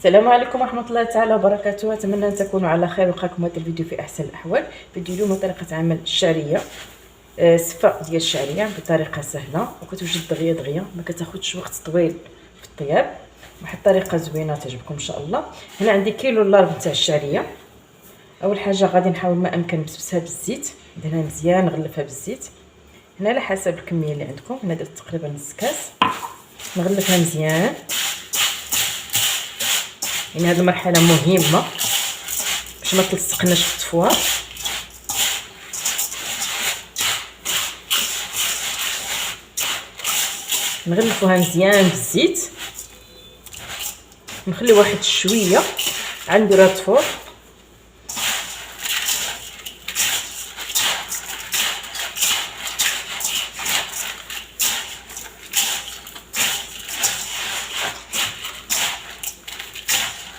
السلام عليكم ورحمة الله تعالى وبركاته. أتمنى أن تكونوا على خير ولقاكم هذا الفيديو في أحسن الأحوال. فيديو اليوم طريقة عمل الشعرية، صفاء ديال الشعرية بطريقة سهلة وكتوجد دغيا ما كتاخذش وقت طويل في الطياب. واحد الطريقة زوينة تعجبكم إن شاء الله. هنا عندي كيلو لارب تاع الشعرية. أول حاجة غادي نحاول ما أمكن نبسبسها بالزيت، نديرها مزيان نغلفها بالزيت. هنا على حسب الكمية اللي عندكم، هنا درت تقريبا نص كاس. نغلفها مزيان، يعني هذه المرحله مهمه باش ما تلصقناش في التفوار. نغلفوها مزيان بالزيت، نخلي واحد شويه عندي راه تفور.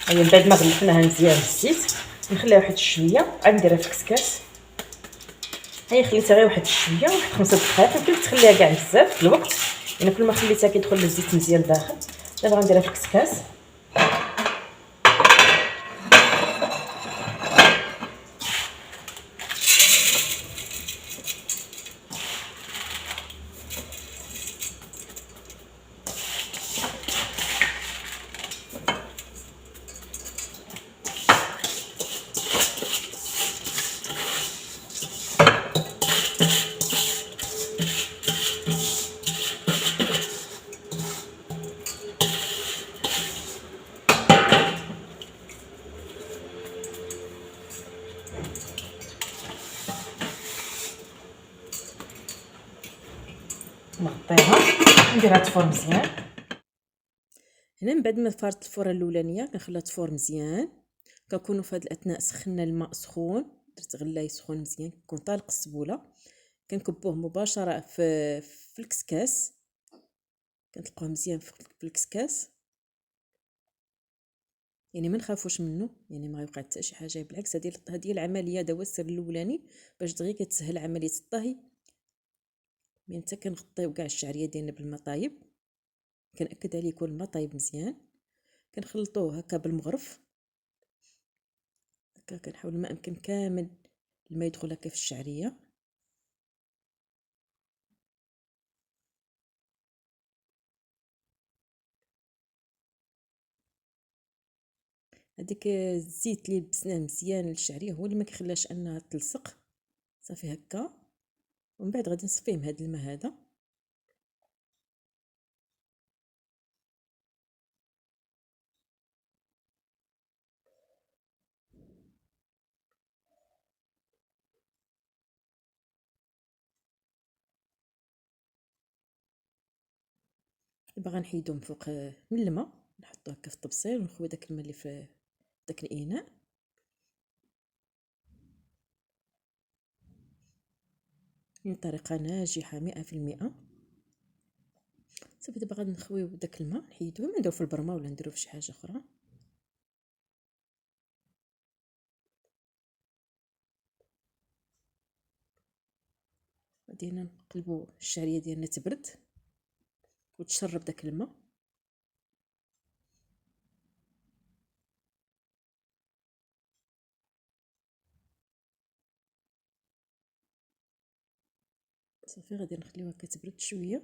هي من بعد ما غلفناها مزيان بالزيت نخليها واحد شويه. غنديرها في كسكاس. هي خليتها غير واحد شويه، واحد 5 دقائق. ممكن تخليها كاع بزاف في الوقت، يعني كل ما خليتها كيدخل الزيت مزيان داخل. دابا غنديرها في كسكاس. نغطيها نديرها تفور مزيان. هنا من بعد ما فارت الفوره الاولانيه كنخليها تفور مزيان. كنكونوا في هذا الاثناء سخنا الماء سخون، درت غلاي سخون مزيان كيكون طالق السبوله. كنكبوه مباشره في الكسكاس، كنطلقوه مزيان في الكسكاس. يعني ما نخافوش منه، يعني ما يوقع حتى شي حاجه، بالعكس هذه العمليه هذا هو السر الاولاني باش دغيا كتسهل عمليه الطهي. من حتى كنغطيو كاع الشعريه ديالنا بالماء طايب، كنأكد عليه يكون الماء طايب مزيان. كنخلطوه هكا بالمغرف، هكا كنحاول ما امكن كامل الماء يدخل هكا في الشعريه. هذيك الزيت اللي لبسناه مزيان للشعريه هو اللي ما كيخلاش انها تلصق. صافي هكا، ومن بعد غادي نصفيه من هذا الماء هذا. دابا غنحيدو من فوق من الماء، نحطو هكا في الطبسيل ونخوي داك الماء اللي في داك الاناء. يعني طريقه ناجحه 100%. صافي دابا غادي نخويو داك الماء نحيدوه، ما نديرو في البرمه ولا نديرو في شي حاجه اخرى. غادي نقلبو الشعريه ديالنا تبرد وتشرب داك الماء. صافي غادي نخليوها كتبرد شويه.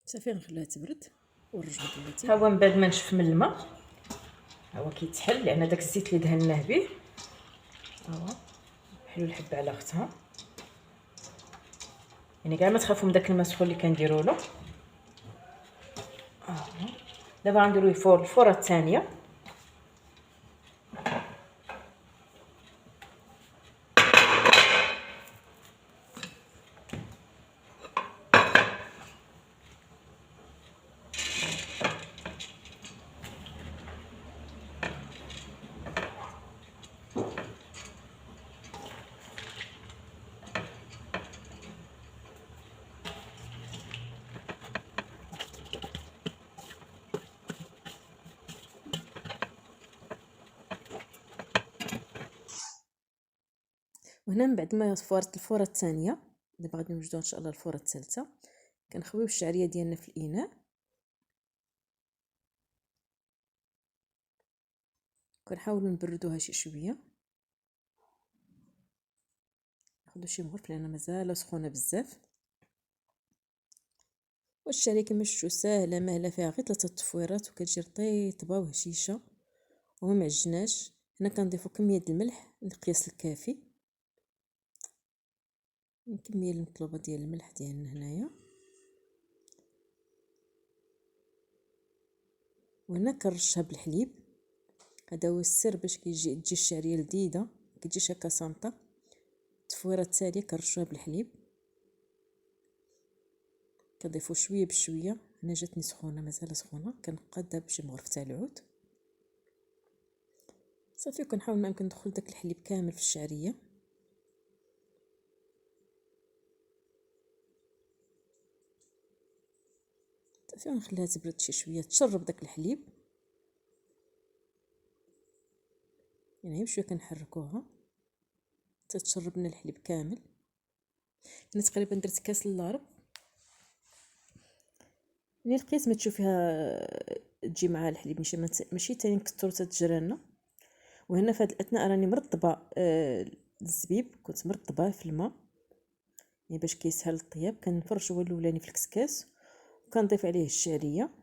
صافي نخليها تبرد ونرجعو بلاتي. ها هو من بعد ما نشف من الماء، ها هو كيتحل، لان داك الزيت اللي دهناه به ها هو حلو الحبه على اختها. يعني كاع ما تخافوا من داك الماء السخون اللي كنديروا له. دابا غنديرو الفوره الثانيه. وهنا من بعد ما فورت الفوره الثانيه، دابا غادي نوجدو ان شاء الله الفوره الثالثه، كنخويو الشعريه ديالنا في الاناء، كنحاولوا نبردوها شي شويه، ناخذوا شي مغرف لان مازال سخونه بزاف. والشعريه كما شفتوا ساهله ماهله، فيها غير 3 تفويرات وكتجي رطيبه وهشيشه وما معجناش. هنا كنضيفوا كميه الملح القياس الكافي، الكميه المطلوبه ديال الملح ديالنا هنايا. وهنا كنرشها بالحليب، هذا هو السر باش تجي الشعريه لذيذه، كتجيش هكا صامته. التفويره التاليه كنرشوها بالحليب، كنضيفو شويه بشويه. هنا جاتني سخونه مازال سخونه، كنقادها بشي مغرف تاع العود صافي. كنحاول ما يمكن ندخل داك الحليب كامل في الشعريه صافي، ونخليها تبرد شي شويه تشرب داك الحليب. يعني بشويه كنحركوها حتى تشرب لنا الحليب كامل. انا تقريبا درت كاس الا ربع، يعني القياس ما تشوفيها تجي مع الحليب، ماشي تاني نكثرو تتجرانا. وهنا في هذه الاثناء راني مرطبه الزبيب، كنت مرطباه في الماء يعني باش كيسهل الطياب. كنفرش هو الاولاني في الكسكاس وكنضيف عليه الشعريه،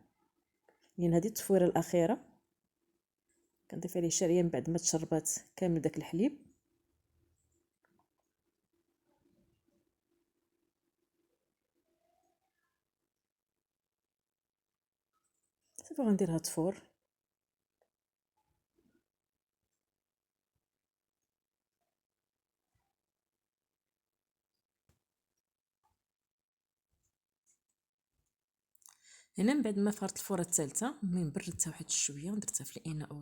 يعني هذه التفويره الاخيره كنضيف عليه الشعريه من بعد ما تشربات كامل داك الحليب. صافي غنديرها تفور. هنا من بعد ما فرت الفوره الثالثه، من بردتها واحد شويه ودرتها في الاناء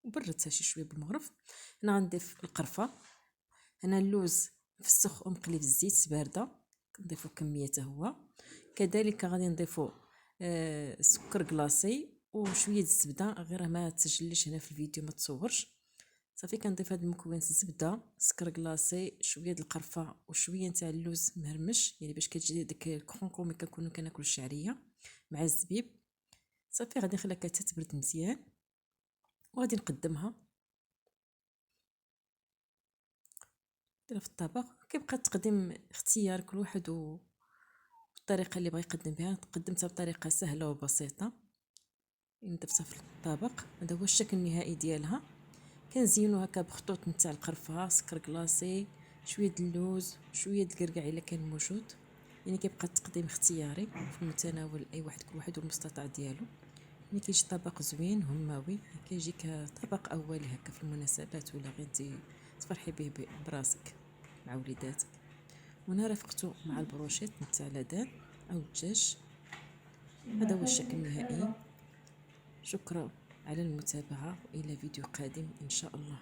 وبردتها شي شويه بالمغرف. هنا غنضيف القرفه. هنا اللوز فسخ ومقلي في الزيت بارده، كنضيفو كميه حتى هو. كذلك غادي نضيفو سكر كلاصي وشويه الزبده، غير ما تسجليش هنا في الفيديو ما تصورش. صافي كنضيف هاد المكونات: الزبده، سكر كلاصي، شويه د القرفه وشويه نتاع اللوز مهرمش، يعني باش كتجي ديك الكرونكو ملي كنكونوا كناكلوا الشعريه مع الزبيب. صافي غادي نخليها تتبرد مزيان وغادي نقدمها نديرها في الطبق. كيبقى التقديم اختيار كل واحد والطريقه اللي بغى يقدم بها. قدمتها بطريقه سهله وبسيطه، درتها في الطبق. هذا هو الشكل النهائي ديالها. كنزينو هكا بخطوط نتاع القرفه، سكر كلاصي، شويه د اللوز، شويه د الكركاع الا كان موجود. يعني كيبقى التقديم اختياري في المتناول اي واحد، كل واحد والمستطاع ديالو. ملي كيجي طبق زوين هماوي كيجيك طبق اولي هكا في المناسبات، ولا غير انت تفرحي به براسك مع وليداتك. وانا رافقته مع البروشيت نتاع لدان او الدجاج. هذا هو الشكل النهائي. شكرا على المتابعة، وإلى فيديو قادم إن شاء الله.